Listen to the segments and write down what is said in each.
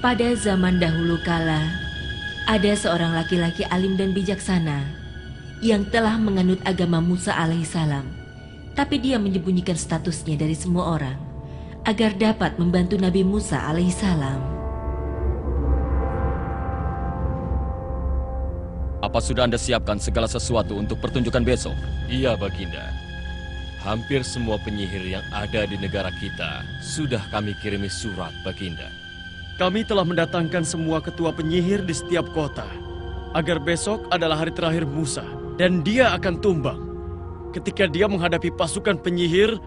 Pada zaman dahulu kala, ada seorang laki-laki alim dan bijaksana yang telah menganut agama Musa alaihissalam, tapi dia menyembunyikan statusnya dari semua orang agar dapat membantu Nabi Musa alaihissalam. Apa sudah Anda siapkan segala sesuatu untuk pertunjukan besok? Iya, Baginda. Hampir semua penyihir yang ada di negara kita sudah kami kirimi surat, Baginda. Kami telah mendatangkan semua ketua penyihir di setiap kota, agar besok adalah hari terakhir Musa, dan dia akan tumbang ketika dia menghadapi pasukan penyihir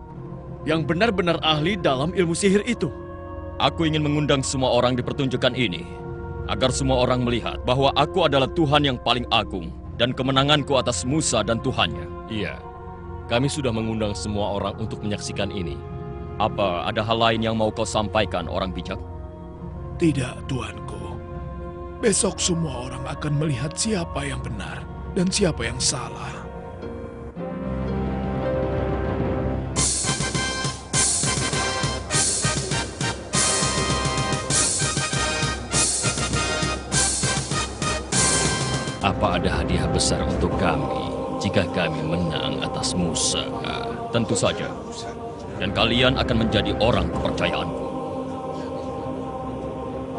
yang benar-benar ahli dalam ilmu sihir itu. Aku ingin mengundang semua orang di pertunjukan ini, agar semua orang melihat bahwa aku adalah Tuhan yang paling agung, dan kemenanganku atas Musa dan Tuhannya. Iya, kami sudah mengundang semua orang untuk menyaksikan ini. Apa ada hal lain yang mau kau sampaikan, orang bijak? Tidak, tuanku. Besok semua orang akan melihat siapa yang benar dan siapa yang salah. Apa ada hadiah besar untuk kami jika kami menang atas Musa? Tentu saja. Dan kalian akan menjadi orang kepercayaanku.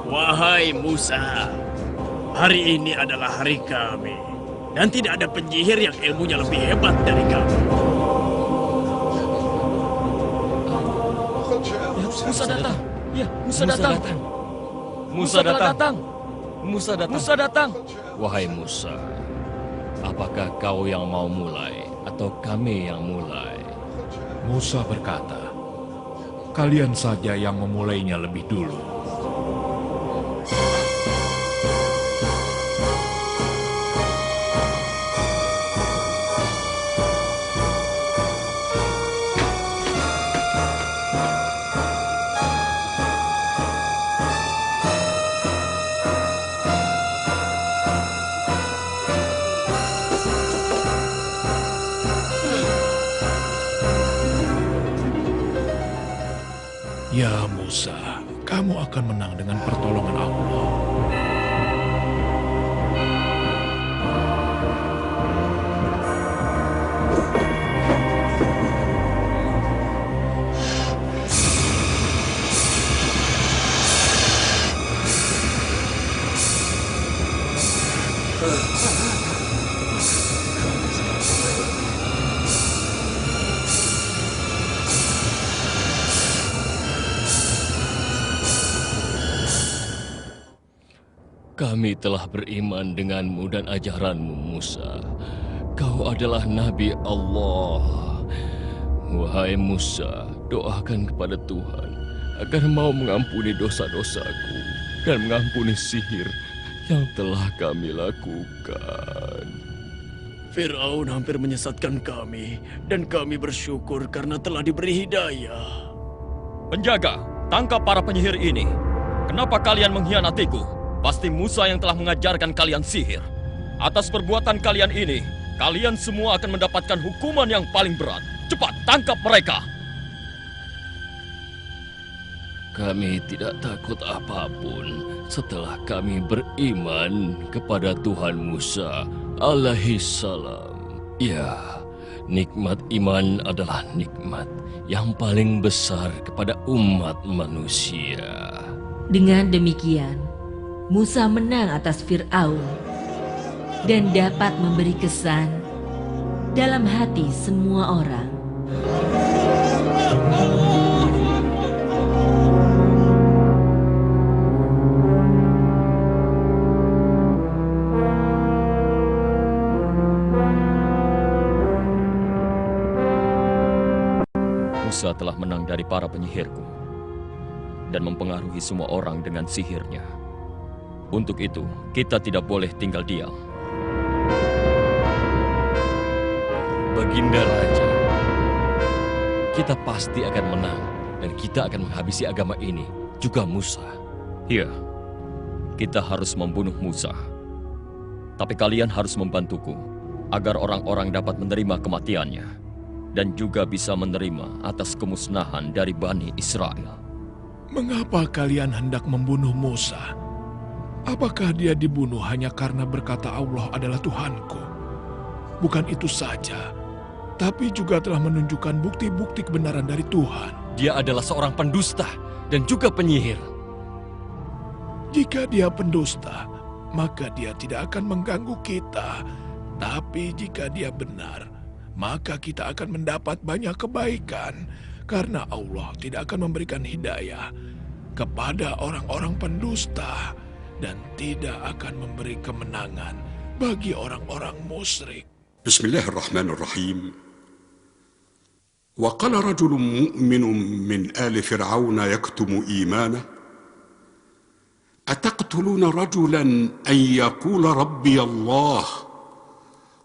Wahai Musa, hari ini adalah hari kami, dan tidak ada penyihir yang ilmunya lebih hebat dari kami. Musa datang. Ya, Musa datang. Musa datang. Musa datang. Musa datang. Wahai Musa, apakah kau yang mau mulai atau kami yang mulai? Musa berkata, kalian saja yang memulainya lebih dulu. Ya Musa, kamu akan menang dengan pertolongan Allah. Kami telah beriman denganmu dan ajaranmu, Musa. Kau adalah Nabi Allah. Wahai Musa, doakan kepada Tuhan agar mau mengampuni dosa-dosaku dan mengampuni sihir yang telah kami lakukan. Firaun hampir menyesatkan kami, dan kami bersyukur karena telah diberi hidayah. Penjaga, tangkap para penyihir ini. Kenapa kalian mengkhianatiku? Pasti Musa yang telah mengajarkan kalian sihir. Atas perbuatan kalian ini, kalian semua akan mendapatkan hukuman yang paling berat. Cepat, tangkap mereka! Kami tidak takut apapun setelah kami beriman kepada Tuhan Musa alaihissalam. Ya, nikmat iman adalah nikmat yang paling besar kepada umat manusia. Dengan demikian, Musa menang atas Fir'aun dan dapat memberi kesan dalam hati semua orang. Musa telah menang dari para penyihirku dan mempengaruhi semua orang dengan sihirnya. Untuk itu, kita tidak boleh tinggal diam. Baginda Raja, kita pasti akan menang dan kita akan menghabisi agama ini, juga Musa. Iya, kita harus membunuh Musa. Tapi kalian harus membantuku agar orang-orang dapat menerima kematiannya dan juga bisa menerima atas kemusnahan dari Bani Israel. Mengapa kalian hendak membunuh Musa? Apakah dia dibunuh hanya karena berkata Allah adalah Tuhanku? Bukan itu saja, tapi juga telah menunjukkan bukti-bukti kebenaran dari Tuhan. Dia adalah seorang pendusta dan juga penyihir. Jika dia pendusta, maka dia tidak akan mengganggu kita. Tapi jika dia benar, maka kita akan mendapat banyak kebaikan. Karena Allah tidak akan memberikan hidayah kepada orang-orang pendusta dan tidak akan memberi kemenangan bagi orang-orang musyrik. Bismillahirrahmanirrahim. وقال رجل مؤمن من آل فرعون يكتم إيمانه أتقتلون رجلا أن يقول ربي الله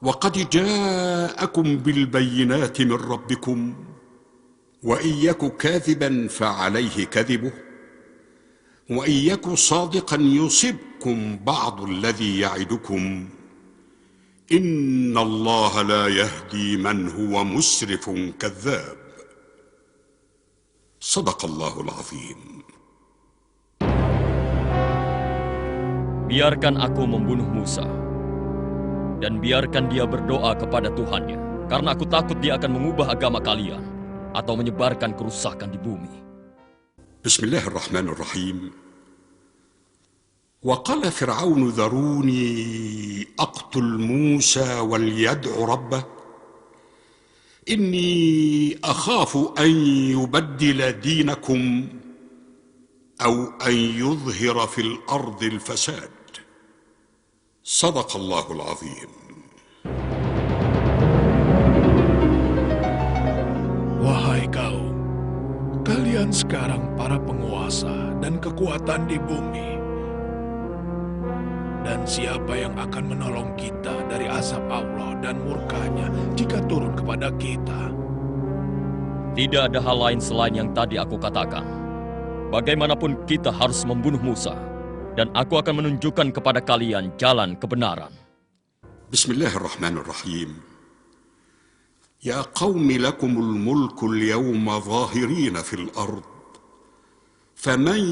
وقد جاءكم بالبينات من ربكم وإن يك كاذبا فعليه كذبه وإن يك صادقا يصبكم بعض الذي يعدكم إن الله لا يهدي من هو مسرف كذاب صدق الله العظيم. Biarkan aku membunuh Musa. Dan biarkan dia berdoa kepada Tuhannya. Karena aku takut dia akan mengubah agama kalian. Atau menyebarkan kerusakan di bumi. Bismillahirrahmanirrahim. وقال فرعون ذروني أقتل موسى وليدع ربه إني أخاف أن يبدل دينكم أو أن يظهر في الأرض الفساد صدق الله العظيم. Wahai kaum, kalian sekarang para penguasa dan kekuatan di bumi. Dan siapa yang akan menolong kita dari azab Allah dan murkanya jika turun kepada kita? Tidak ada hal lain selain yang tadi aku katakan. Bagaimanapun kita harus membunuh Musa. Dan aku akan menunjukkan kepada kalian jalan kebenaran. Bismillahirrahmanirrahim. Ya qawmi lakumul mulku al-yawma zahirina fil ard. فمن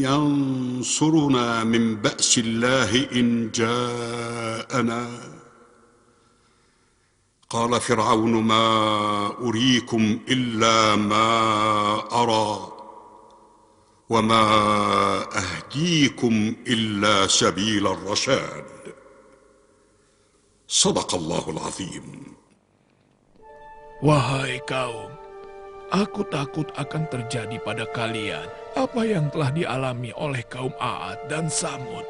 ينصرنا من بأس الله إن جاءنا قال فرعون ما أريكم إلا ما أرى وما أهديكم إلا سبيل الرشاد صدق الله العظيم. Wahai kaum, aku takut akan terjadi pada kalian apa yang telah dialami oleh kaum Aad dan Samud.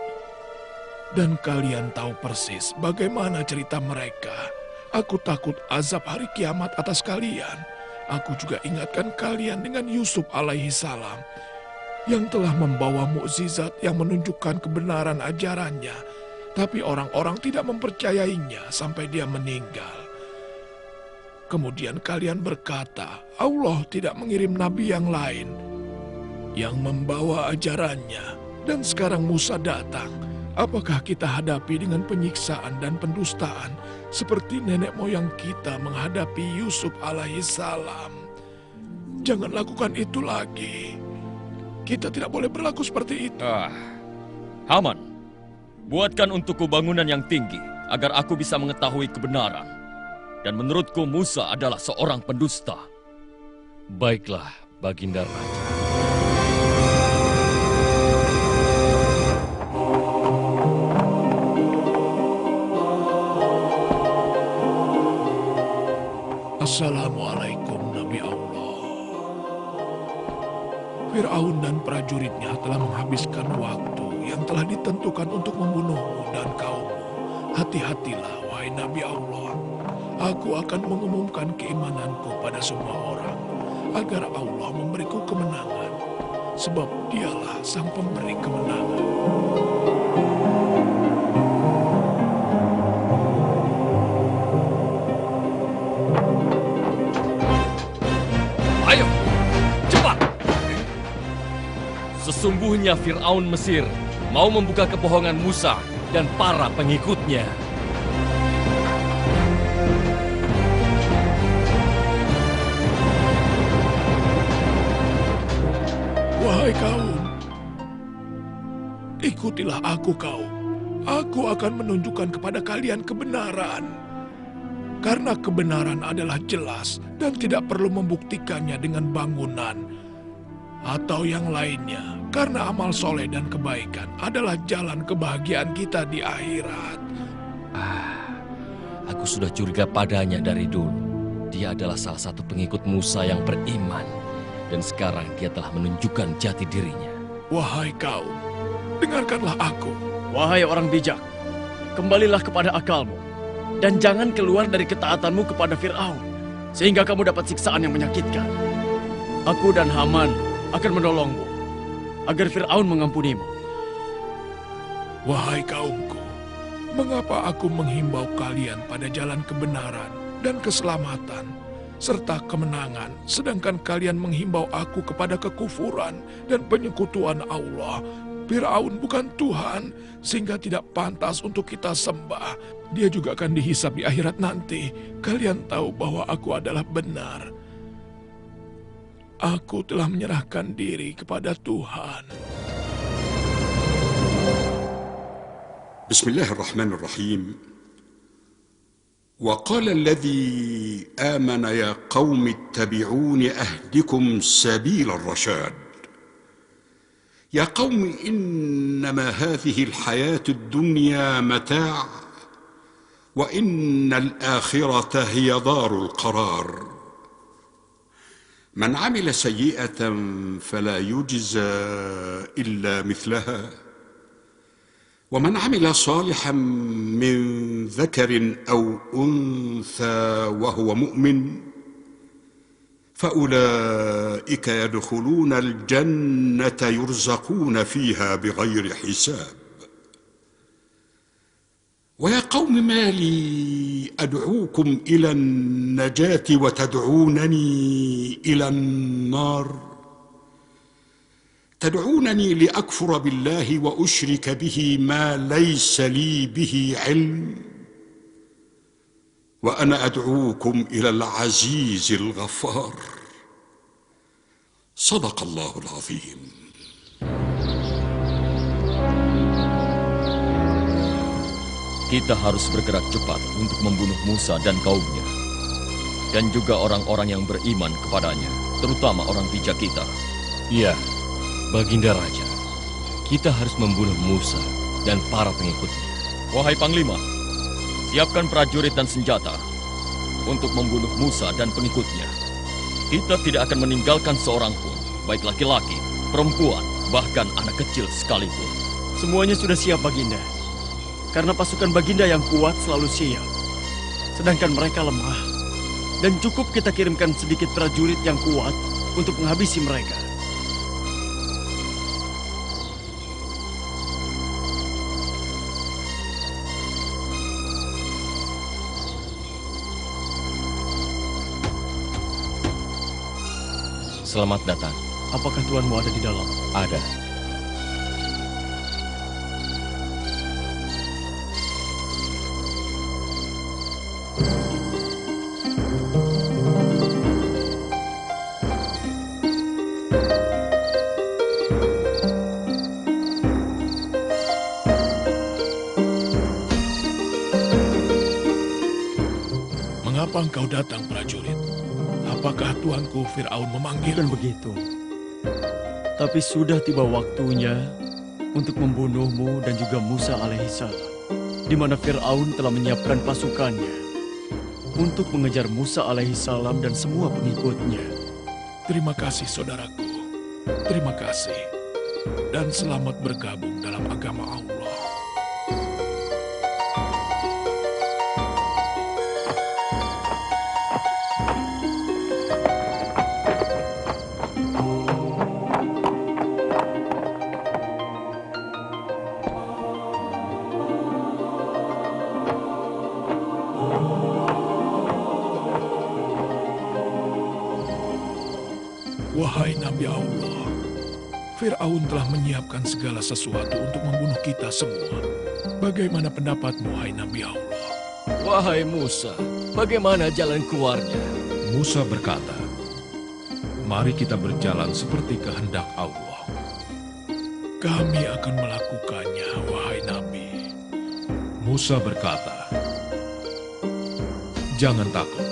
Dan kalian tahu persis bagaimana cerita mereka. Aku takut azab hari kiamat atas kalian. Aku juga ingatkan kalian dengan Yusuf alaihi salam yang telah membawa mukjizat yang menunjukkan kebenaran ajarannya. Tapi orang-orang tidak mempercayainya sampai dia meninggal. Kemudian kalian berkata, Allah tidak mengirim nabi yang lain yang membawa ajarannya. Dan sekarang Musa datang. Apakah kita hadapi dengan penyiksaan dan pendustaan seperti nenek moyang kita menghadapi Yusuf alaihi salam? Jangan lakukan itu lagi. Kita tidak boleh berlaku seperti itu. Haman, buatkan untukku bangunan yang tinggi agar aku bisa mengetahui kebenaran. Dan menurutku Musa adalah seorang pendusta. Baiklah, Baginda Raja. Assalamualaikum Nabi Allah. Fir'aun dan prajuritnya telah menghabiskan waktu yang telah ditentukan untuk membunuhmu dan kaummu. Hati-hatilah, wahai Nabi Allah. Aku akan mengumumkan keimananku pada semua orang, agar Allah memberiku kemenangan, sebab dialah sang pemberi kemenangan. Ayo, cepat! Sesungguhnya Fir'aun Mesir mau membuka kebohongan Musa dan para pengikutnya. Wahai kaum, ikutilah aku kaum. Aku akan menunjukkan kepada kalian kebenaran. Karena kebenaran adalah jelas dan tidak perlu membuktikannya dengan bangunan atau yang lainnya. Karena amal soleh dan kebaikan adalah jalan kebahagiaan kita di akhirat. Aku sudah curiga padanya dari dulu. Dia adalah salah satu pengikut Musa yang beriman. Dan sekarang dia telah menunjukkan jati dirinya. Wahai kaum, dengarkanlah aku. Wahai orang bijak, kembalilah kepada akalmu. Dan jangan keluar dari ketaatanmu kepada Fir'aun, sehingga kamu dapat siksaan yang menyakitkan. Aku dan Haman akan menolongmu, agar Fir'aun mengampunimu. Wahai kaumku, mengapa aku menghimbau kalian pada jalan kebenaran dan keselamatan, serta kemenangan, sedangkan kalian menghimbau aku kepada kekufuran dan penyekutuan Allah. Fir'aun bukan Tuhan, sehingga tidak pantas untuk kita sembah. Dia juga akan dihisap di akhirat nanti. Kalian tahu bahwa aku adalah benar. Aku telah menyerahkan diri kepada Tuhan. Bismillahirrahmanirrahim. وقال الذي آمن يا قوم اتبعون أهدكم سبيل الرشاد يا قوم إنما هذه الحياة الدنيا متاع وإن الآخرة هي دار القرار من عمل سيئة فلا يجزى إلا مثلها ومن عمل صالحا من ذكر أو أنثى وهو مؤمن فأولئك يدخلون الجنة يرزقون فيها بغير حساب ويا قوم ما لي أدعوكم إلى النجاة وتدعونني إلى النار تدعونني لأكفر بالله وأشرك به ما ليس لي به علم وأنا أدعوكم إلى العزيز الغفار صدق الله العظيم. Kita harus bergerak cepat untuk membunuh Musa dan kaumnya. Dan juga orang-orang yang beriman kepadanya, terutama orang bijak kita. Iya, Baginda Raja. Kita harus membunuh Musa dan para pengikutnya. Wahai Panglima, siapkan prajurit dan senjata untuk membunuh Musa dan pengikutnya. Kita tidak akan meninggalkan seorang pun, baik laki-laki, perempuan, bahkan anak kecil sekalipun. Semuanya sudah siap, Baginda. Karena pasukan Baginda yang kuat selalu siap. Sedangkan mereka lemah. Dan cukup kita kirimkan sedikit prajurit yang kuat untuk menghabisi mereka. Selamat datang. Apakah tuanmu ada di dalam? Ada. Mengapa engkau datang, prajurit? Apakah tuanku Fir'aun memanggil? Bukan begitu. Tapi sudah tiba waktunya untuk membunuhmu dan juga Musa alaihissalam. Di mana Fir'aun telah menyiapkan pasukannya untuk mengejar Musa alaihissalam dan semua pengikutnya. Terima kasih, saudaraku. Terima kasih. Dan selamat bergabung dalam agama Allah. Wahai Nabi Allah, Fir'aun telah menyiapkan segala sesuatu untuk membunuh kita semua. Bagaimana pendapatmu, hai Nabi Allah? Wahai Musa, bagaimana jalan keluarnya? Musa berkata, "Mari kita berjalan seperti kehendak Allah. Kami akan melakukannya, wahai Nabi. Musa berkata, "Jangan takut.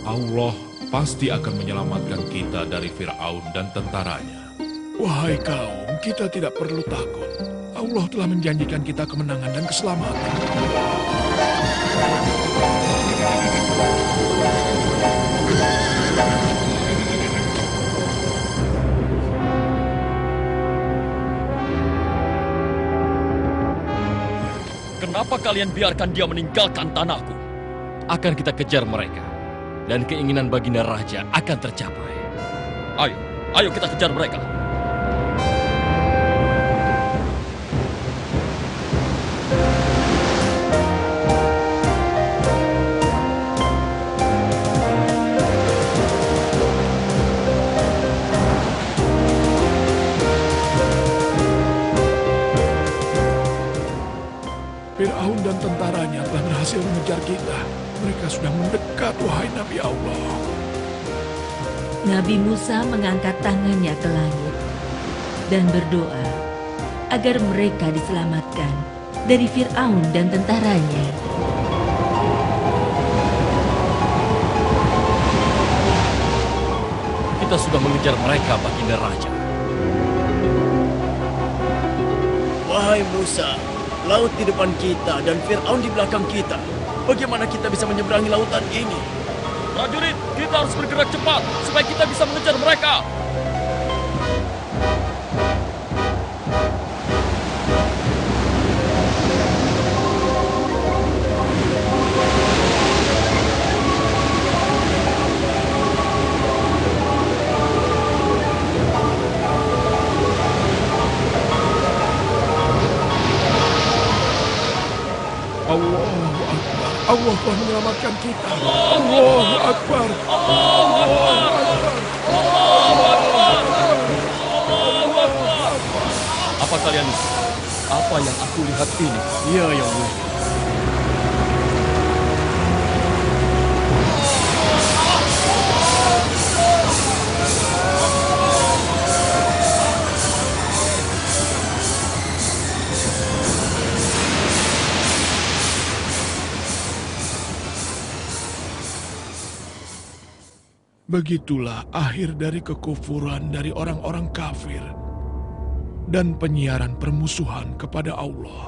Allah pasti akan menyelamatkan kita dari Fir'aun dan tentaranya." Wahai kaum, kita tidak perlu takut. Allah telah menjanjikan kita kemenangan dan keselamatan. Kenapa kalian biarkan dia meninggalkan tanahku? Akan kita kejar mereka, dan keinginan baginda raja akan tercapai. Ayo kita kejar mereka. Fir'aun dan tentaranya telah berhasil mengejar kita. Mereka sudah mendekat, wahai Nabi Allah. Nabi Musa mengangkat tangannya ke langit dan berdoa agar mereka diselamatkan dari Fir'aun dan tentaranya. Kita sudah mengejar mereka, baginda raja. Wahai Musa, laut di depan kita dan Fir'aun di belakang kita. Bagaimana kita bisa menyeberangi lautan ini? Prajurit, kita harus bergerak cepat supaya kita bisa mengejar mereka. Allahu Akbar. Allah telah menyelamatkan kita. Allahu Akbar. Allahu Akbar. Apa kalian lihat? Apa yang aku lihat ini? Iya, yang mulia. Begitulah akhir dari kekufuran dari orang-orang kafir dan penyiaran permusuhan kepada Allah.